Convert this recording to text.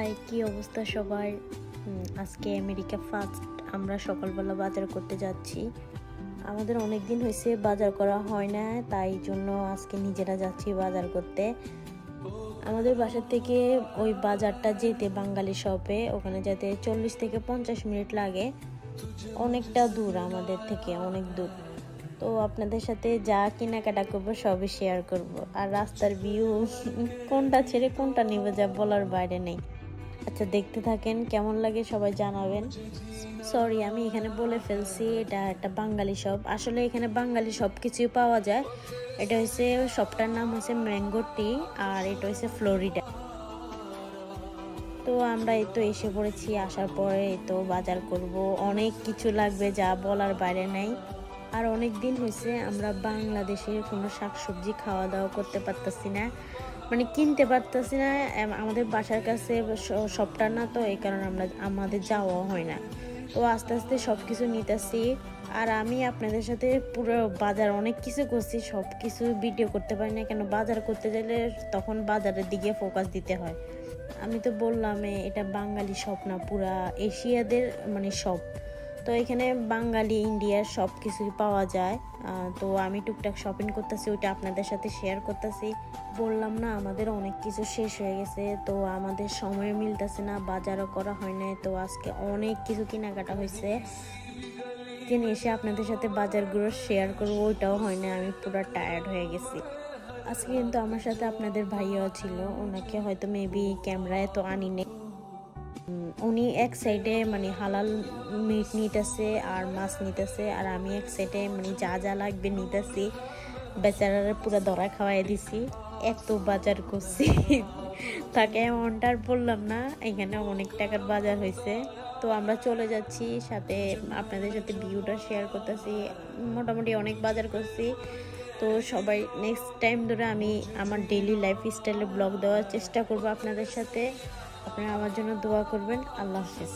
High, কি অবস্থা সবার? আজকে আমেরিকা ফার্স্ট আমরা সকালবেলা বাজার করতে যাচ্ছি। আমাদের অনেক দিন হয়েছে বাজার করা হয় না, তাই জন্য আজকে নিজেরা যাচ্ছি বাজার করতে। আমাদের বাসা থেকে ওই বাজারটা যেতে বাঙালি শপে ওখানে যেতে 40 থেকে 50 মিনিট লাগে। অনেকটা দূর, আমাদের থেকে অনেক দূর। তো আপনাদের সাথে যা কেনাকাটা করবো সবই শেয়ার করব। আর রাস্তার ভিউ কোনটা ছেড়ে কোনটা নিবে যা বলার বাইরে নেই। আচ্ছা, দেখতে থাকেন, কেমন লাগে সবাই জানাবেন। সরি, আমি এখানে বলে ফেলছি এটা একটা বাঙালি শপ। আসলে এখানে বাঙালি সব কিছুই পাওয়া যায়। এটা হচ্ছে শপটার নাম হচ্ছে ম্যাঙ্গো টি, আর এটা হচ্ছে ফ্লোরিডা। তো আমরা এই তো এসে পড়েছি। আসার পরে এই তো বাজার করব, অনেক কিছু লাগবে যা বলার বাইরে নাই। আর অনেক দিন হয়েছে আমরা বাংলাদেশের কোনো শাকসবজি খাওয়া দাওয়া করতে পারতেছি না, মানে কিনতে পারতেছি না। আমাদের বাসার কাছে সবটা না, তো এই কারণে আমাদের যাওয়া হয় না। তো আস্তে আস্তে সব কিছু নিতেছি। আর আমি আপনাদের সাথে পুরো বাজার অনেক কিছু করছি, সব কিছু ভিডিও করতে পারি না, কেন বাজার করতে গেলে তখন বাজারের দিকে ফোকাস দিতে হয়। আমি তো বললাম এটা বাঙালি শপ না, পুরা এশিয়াদের মানে শপ। তো এখানে বাঙালি ইন্ডিয়ার সব কিছুই পাওয়া যায়। তো আমি টুকটাক শপিং করতেছি, ওইটা আপনাদের সাথে শেয়ার করতেছি। বললাম না আমাদের অনেক কিছু শেষ হয়ে গেছে, তো আমাদের সময় মিলতেছে না, বাজারও করা হয় না। তো আজকে অনেক কিছু কেনাকাটা হয়েছে, কিনে এসে আপনাদের সাথে বাজারগুলো শেয়ার করবো ওইটাও হয় না। আমি পুরো টায়ার্ড হয়ে গেছি আজকে। কিন্তু আমার সাথে আপনাদের ভাইয়াও ছিল, ওনাকে হয়তো মেবি ক্যামেরায় তো আনি নেই। উনি এক সাইডে মানে হালাল মিট নিতেছে আর মাছ নিতেছে, আর আমি এক সাইডে মানে যা যা লাগবে নিতেছি। বেচারারে পুরো ধরা খাওয়াই দিছি, এত বাজার করছি তাকে এমনটা আর বললাম না। এখানে অনেক টাকার বাজার হয়েছে। তো আমরা চলে যাচ্ছি, সাথে আপনাদের সাথে ভিউটা শেয়ার করতেছি। মোটামুটি অনেক বাজার করছি। তো সবাই নেক্সট টাইম ধরে আমি আমার ডেইলি লাইফ স্টাইলে ব্লগ দেওয়ার চেষ্টা করব আপনাদের সাথে। আপনারা আমার জন্য দোয়া করবেন। আল্লাহ হাফেজ।